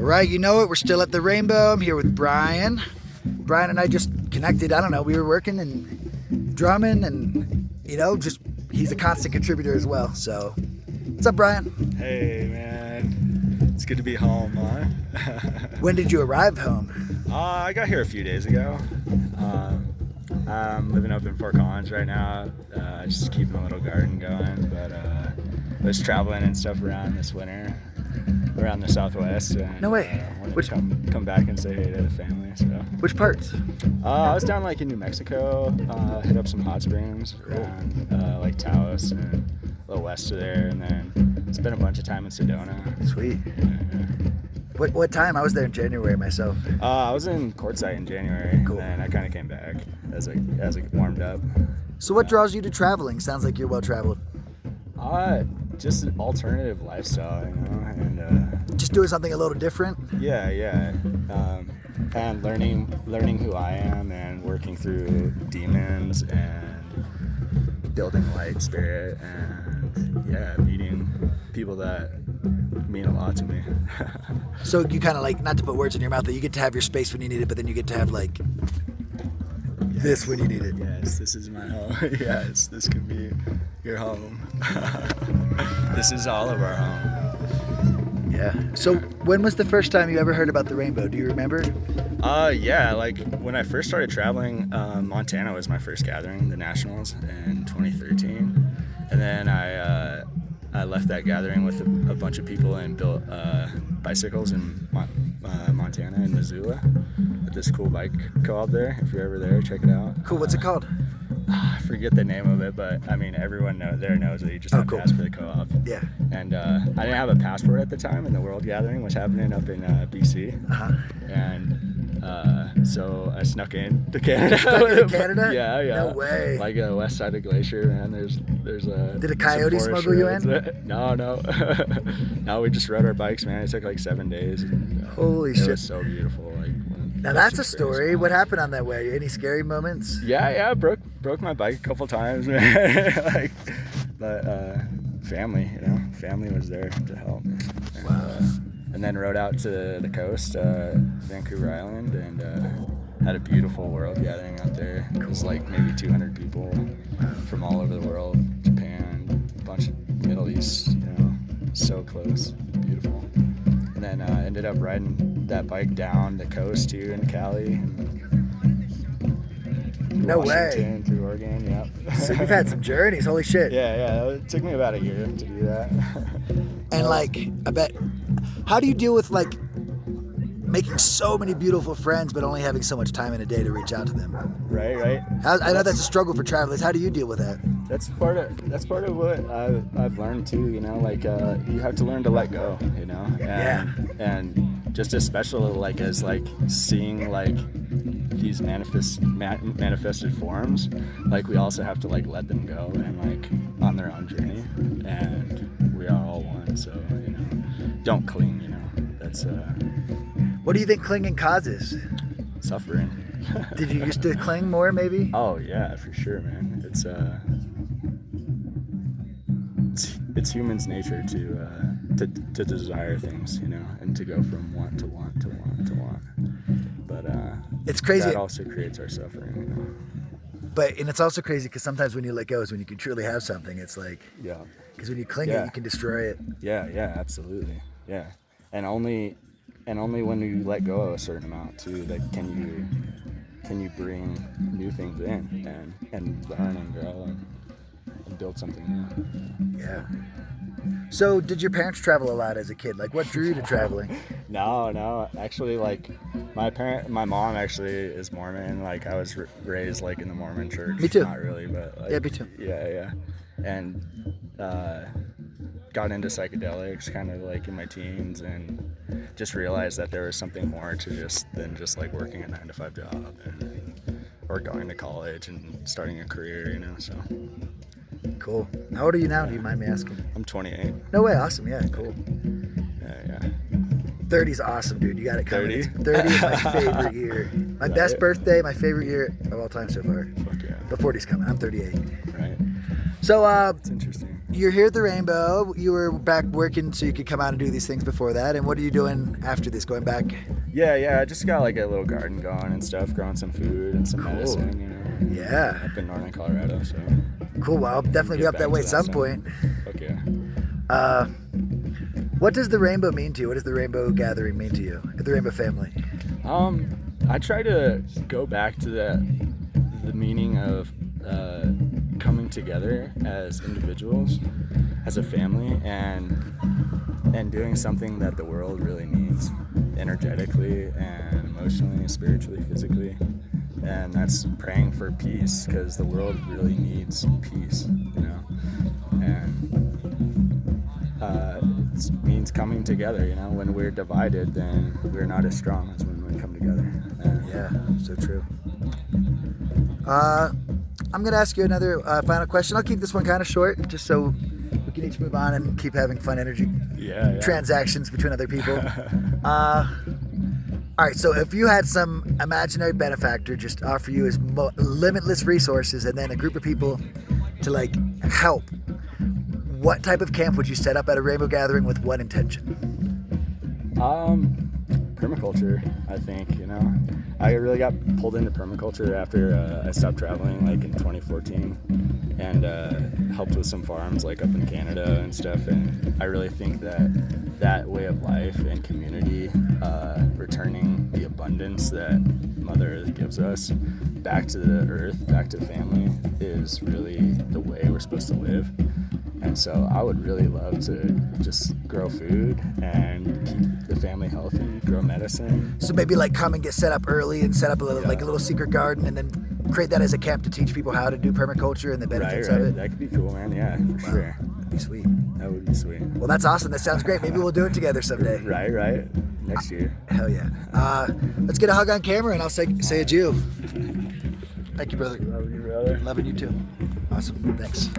Right, you know it. We're still at the Rainbow. I'm here with Bryan. Bryan and I just connected. I don't know. We were working and drumming, and just he's a constant contributor as well. So, what's up, Bryan? Hey, man. It's good to be home, huh? When did you arrive home? I got here a few days ago. I'm living up in Fort Collins right now, just keeping a little garden going. But I was traveling and stuff around this winter, around the Southwest. And, No way. Wanted to come back and say hey to the family. So. Which parts? I was down in New Mexico. Hit up some hot springs around like Taos and a little west of there, and then spent a bunch of time in Sedona. Sweet. What time? I was there in January myself. I was in Quartzsite in January, Cool. and then I kind of came back as it warmed up. So what draws you to traveling? Sounds like you're well traveled. Just an alternative lifestyle, and Just doing something a little different. yeah, and learning who I am and working through demons and building light spirit and meeting people that mean a lot to me. So you kind of not to put words in your mouth, that you get to have your space when you need it, but then you get to have this when you need it. Yes, this is my home. Yes, this can be your home. This is all of our home. Yeah. So when was the first time you ever heard about the Rainbow? Do you remember? Yeah, when I first started traveling, Montana was my first gathering, the Nationals, in 2013. And then I left that gathering with a bunch of people and built bicycles in Montana and Missoula at this cool bike co-op there. If you're ever there, check it out. Cool. What's it called? I forget the name of it, but everyone there knows that you just have cool. to ask for the co-op. Yeah. And I didn't have a passport at the time, and the World Gathering was happening up in BC. Uh-huh. And so I snuck into Canada. Stuck in Canada? Yeah. No way. West side of Glacier, man. There's a. Did a coyote smuggle you in? No. No, we just rode our bikes, man. It took 7 days. Holy it shit! It was so beautiful. Now that's a story. What happened on that way? Any scary moments? Yeah. Broke my bike a couple times, man. But family, family was there to help. And, Wow. And then rode out to the coast, Vancouver Island, and had a beautiful world gathering out there. It was maybe 200 people from all over the world, Japan, a bunch of Middle East, so close, beautiful. And then ended up riding that bike down the coast too in Cali. No Washington, way. Through Oregon, yep. So you've had some journeys. Holy shit. Yeah. It took me about a year to do that. And I bet, how do you deal with making so many beautiful friends, but only having so much time in a day to reach out to them? Right. I know that's a struggle for travelers. How do you deal with that? That's part of what I've learned too. You have to learn to let go. And just as special as seeing these manifested forms, we also have to let them go and on their own journey, and we are all one. So don't cling. That's What do you think clinging causes? suffering. Did you used to cling more, maybe? Oh yeah, for sure, man. It's humans' nature to desire things, and to go from want to want to want to want. But it's crazy. That also creates our suffering. And it's also crazy because sometimes when you let go is when you can truly have something. It's Yeah. because when you cling it, you can destroy it. Yeah, absolutely. Yeah, and only when you let go of a certain amount too, that can you bring new things in and learn and grow and build something new. Yeah. So did your parents travel a lot as a kid? What drew you to traveling? No. Actually, my mom actually is Mormon. I was raised in the Mormon church. Me too. Not really, but Yeah, me too. Yeah. And got into psychedelics kind of in my teens, and just realized that there was something more to than just working a 9-to-5 job or going to college and starting a career, so. Cool. How old are you now? Do you mind me asking? I'm 28. No way. Awesome. Yeah, cool. Yeah. 30's awesome, dude. You got it coming. 30? 30 is my favorite year. My best birthday, my favorite year of all time so far. Fuck yeah. The 40's coming. I'm 38. Right. So, It's interesting. you're here at the Rainbow. You were back working so you could come out and do these things before that. And what are you doing after this? Going back? Yeah. I just got like a little garden going and stuff, growing some food and some Cool. medicine, you know. Yeah. Up in northern Colorado, so. Cool. Well, I'll definitely be Get up that back way to at that some soon. point. Okay. What does the Rainbow mean to you? What does the Rainbow Gathering mean to you? The Rainbow family? I try to go back to the meaning of coming together as individuals, as a family, and doing something that the world really needs, energetically and emotionally, spiritually, physically. And that's praying for peace, because the world really needs peace, you know. And it means coming together, you know. When we're divided, then we're not as strong as when we come together. And Yeah, so true. I'm going to ask you another final question. I'll keep this one kind of short, just so we can each move on and keep having fun energy yeah. transactions between other people. All right, so if you had some imaginary benefactor just offer you his limitless resources and then a group of people to like help, what type of camp would you set up at a Rainbow Gathering with what intention? Permaculture, I think, you know. I really got pulled into permaculture after I stopped traveling, like in 2014, and helped with some farms like up in Canada and stuff. And I really think that way of life and community, returning the abundance that Mother Earth gives us back to the earth, back to family, is really the way we're supposed to live. And so I would really love to just grow food and keep the family healthy, grow medicine. So maybe like come and get set up early and set up a little like a little secret garden and then create that as a camp to teach people how to do permaculture and the benefits Right. of it. That could be cool, man. Yeah, for sure. That'd be sweet. That would be sweet. Well, that's awesome. That sounds great. Maybe we'll do it together someday. Right. Next year. Hell yeah. Let's get a hug on camera and I'll say adieu. Thank you, brother. Love you, brother. Loving you too. Awesome. Thanks.